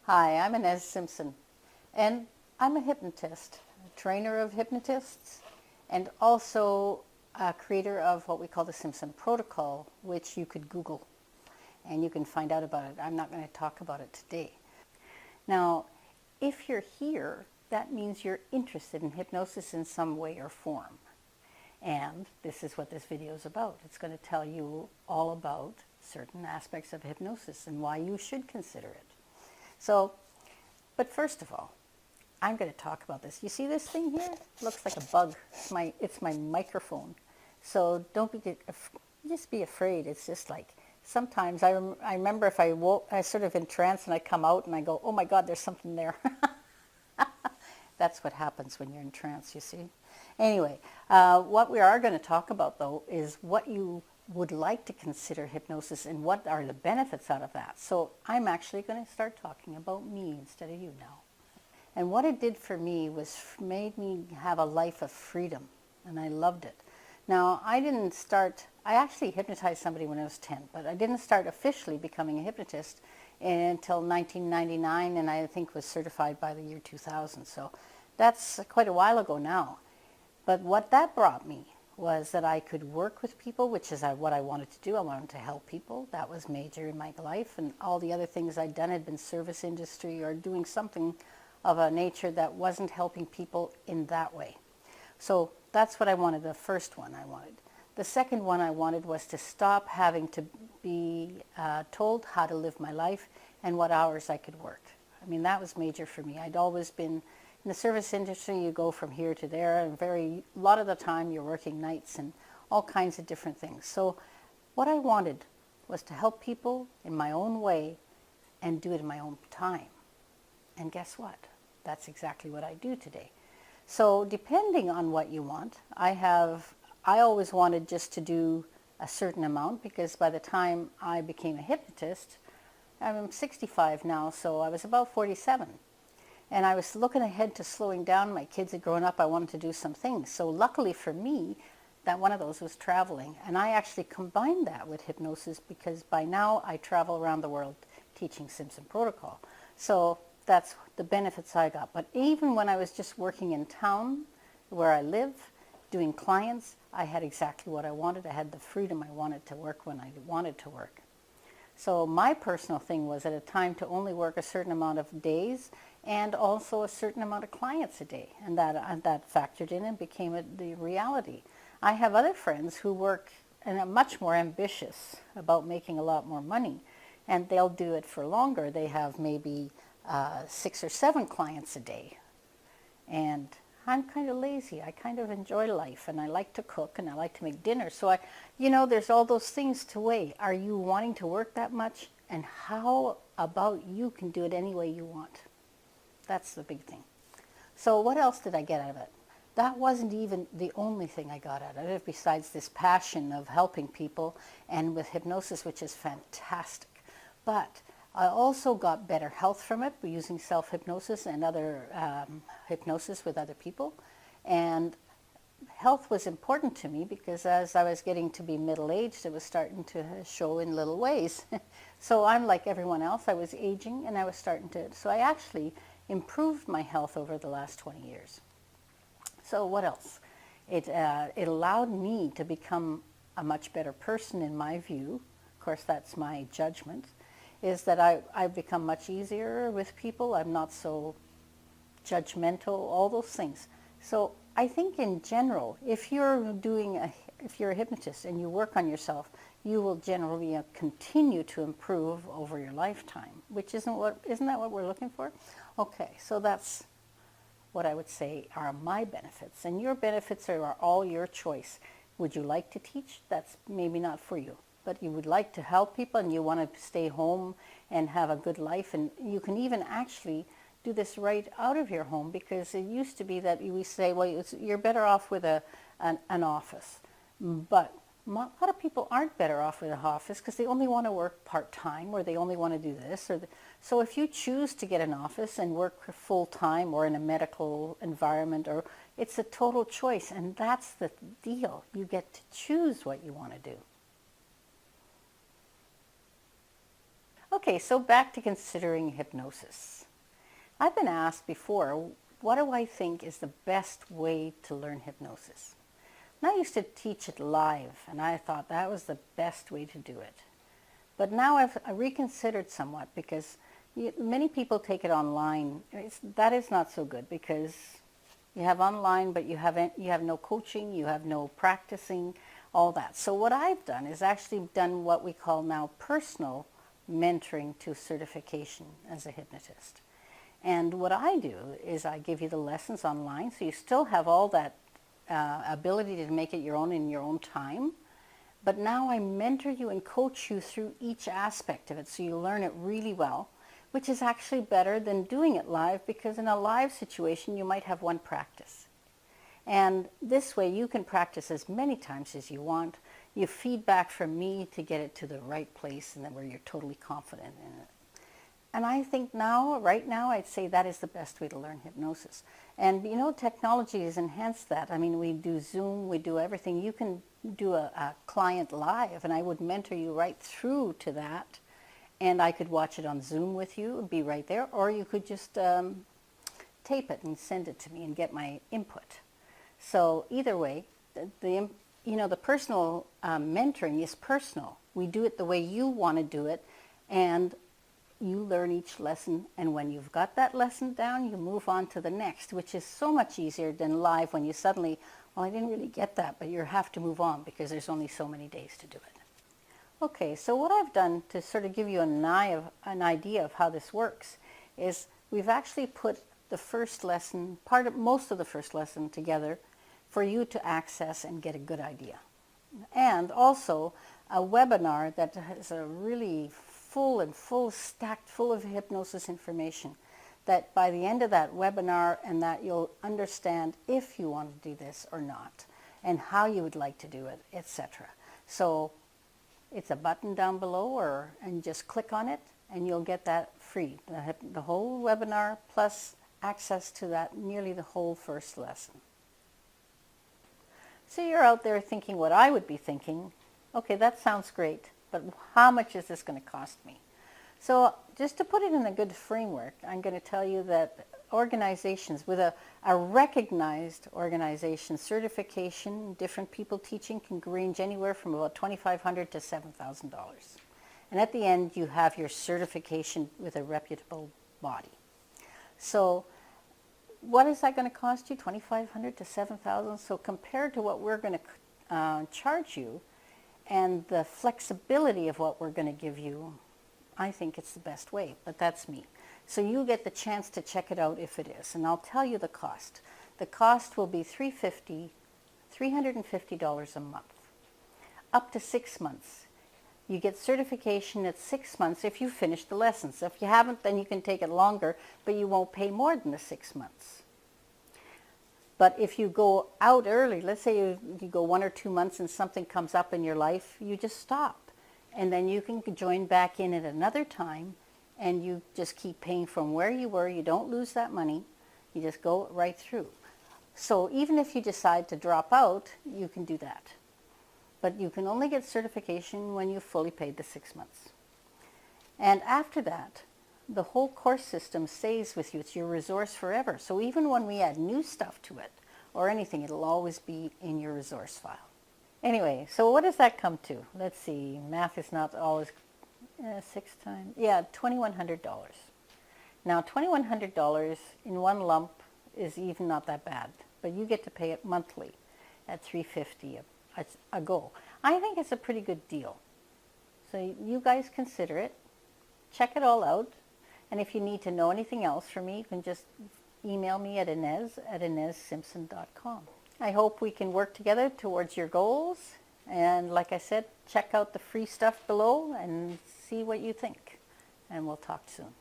Hi, I'm Inez Simpson, and I'm a hypnotist, a trainer of hypnotists, and also a creator of what we call the Simpson Protocol, which you could Google, and you can find out about it. I'm not going to talk about it today. Now, if you're here, that means you're interested in hypnosis in some way or form. And this is what this video is about. It's going to tell you all about certain aspects of hypnosis and why you should consider it. So, but first of all, I'm going to talk about this. You see this thing here? It looks like a bug. It's my microphone. So don't just be afraid. It's just like, sometimes I remember if I sort of in trance and I come out and I go, oh my God, there's something there. That's what happens when you're in trance, you see. Anyway, what we are going to talk about, though, is what you would like to consider hypnosis and what are the benefits out of that. So I'm actually going to start talking about me instead of you now. And what it did for me was made me have a life of freedom, and I loved it. Now, I actually hypnotized somebody when I was 10, but I didn't start officially becoming a hypnotist until 1999, and I think was certified by the year 2000. So that's quite a while ago now. But what that brought me was that I could work with people, which is what I wanted to do. I wanted to help people. That was major in my life, and all the other things I'd done had been service industry or doing something of a nature that wasn't helping people in that way. So that's what I wanted, the first one I wanted. The second one I wanted was to stop having to be told how to live my life and what hours I could work. I mean, that was major for me. I'd always been in the service industry. You go from here to there, and a lot of the time you're working nights and all kinds of different things. So what I wanted was to help people in my own way and do it in my own time. And guess what? That's exactly what I do today. So depending on what you want, I always wanted just to do a certain amount, because by the time I became a hypnotist, I'm 65 now, so I was about 47. And I was looking ahead to slowing down. My kids had grown up. I wanted to do some things. So luckily for me, that one of those was traveling. And I actually combined that with hypnosis, because by now I travel around the world teaching Simpson Protocol. So that's the benefits I got. But even when I was just working in town where I live, doing clients, I had exactly what I wanted. I had the freedom I wanted to work when I wanted to work. So my personal thing was at a time to only work a certain amount of days and also a certain amount of clients a day. And that factored in and became the reality. I have other friends who work and are much more ambitious about making a lot more money, and they'll do it for longer. They have maybe 6 or 7 clients a day. And I'm kind of lazy. I kind of enjoy life, and I like to cook, and I like to make dinner. So there's all those things to weigh. Are you wanting to work that much? And how about you can do it any way you want? That's the big thing. So what else did I get out of it? That wasn't even the only thing I got out of it, besides this passion of helping people and with hypnosis, which is fantastic. But I also got better health from it using self-hypnosis and other hypnosis with other people. And health was important to me because as I was getting to be middle-aged, it was starting to show in little ways. So I'm like everyone else. I was aging, and I was starting to... So I actually improved my health over the last 20 years. So what else? It allowed me to become a much better person in my view. Of course, that's my judgment. Is that I've become much easier with people. I'm not so judgmental, all those things. So I think in general, if you're a hypnotist and you work on yourself, you will generally continue to improve over your lifetime, which isn't that what we're looking for? Okay, so that's what I would say are my benefits. And your benefits are all your choice. Would you like to teach? That's maybe not for you. But you would like to help people and you want to stay home and have a good life. And you can even actually do this right out of your home, because it used to be that we say, well, you're better off with an office. But a lot of people aren't better off with an office because they only want to work part-time, or they only want to do this. So if you choose to get an office and work full-time or in a medical environment, it's a total choice. And that's the deal. You get to choose what you want to do. Okay, so back to considering hypnosis. I've been asked before, what do I think is the best way to learn hypnosis? And I used to teach it live, and I thought that was the best way to do it. But now I've reconsidered somewhat because many people take it online. That is not so good because you have online, but you have no coaching, you have no practicing, all that. So what I've done is actually done what we call now personal mentoring to certification as a hypnotist. And what I do is I give you the lessons online, so you still have all that ability to make it your own in your own time. But now I mentor you and coach you through each aspect of it so you learn it really well, which is actually better than doing it live, because in a live situation you might have one practice. And this way you can practice as many times as you want. You feedback from me to get it to the right place and then where you're totally confident in it. And I think right now, I'd say that is the best way to learn hypnosis. And you know, technology has enhanced that. I mean, we do Zoom, we do everything. You can do a client live, and I would mentor you right through to that. And I could watch it on Zoom with you and be right there, or you could just tape it and send it to me and get my input. So either way, the personal mentoring is personal. We do it the way you want to do it, and you learn each lesson, and when you've got that lesson down, you move on to the next, which is so much easier than live when you suddenly, well, I didn't really get that, but you have to move on because there's only so many days to do it. Okay, so what I've done to sort of give you an idea of how this works is we've actually put the first lesson, most of the first lesson together for you to access and get a good idea. And also a webinar that has a really stacked full of hypnosis information that by the end of that webinar and that you'll understand if you want to do this or not and how you would like to do it, etc. So it's a button down below and just click on it and you'll get that free, the whole webinar plus access to that nearly the whole first lesson. So you're out there thinking what I would be thinking, okay, that sounds great, but how much is this going to cost me? So just to put it in a good framework, I'm going to tell you that organizations with a recognized organization certification, different people teaching, can range anywhere from about $2,500 to $7,000. And at the end, you have your certification with a reputable body. So what is that going to cost you? $2,500 to $7,000. So compared to what we're going to charge you, and the flexibility of what we're going to give you, I think it's the best way, but that's me. So you get the chance to check it out if it is, and I'll tell you the cost. The cost will be $350 a month, up to 6 months. You get certification at 6 months if you finish the lessons. If you haven't, then you can take it longer, but you won't pay more than the 6 months. But if you go out early, let's say you go 1 or 2 months and something comes up in your life, you just stop. And then you can join back in at another time, and you just keep paying from where you were. You don't lose that money. You just go right through. So even if you decide to drop out, you can do that. But you can only get certification when you've fully paid the 6 months. And after that, the whole course system stays with you. It's your resource forever. So even when we add new stuff to it or anything, it'll always be in your resource file. Anyway, so what does that come to? Let's see, math is not always 6 times. Yeah, $2,100. Now, $2,100 in one lump is even not that bad, but you get to pay it monthly at $350 a go. I think it's a pretty good deal. So you guys consider it. Check it all out. And if you need to know anything else from me, you can just email me at inez@inezsimpson.com. I hope we can work together towards your goals. And like I said, check out the free stuff below and see what you think. And we'll talk soon.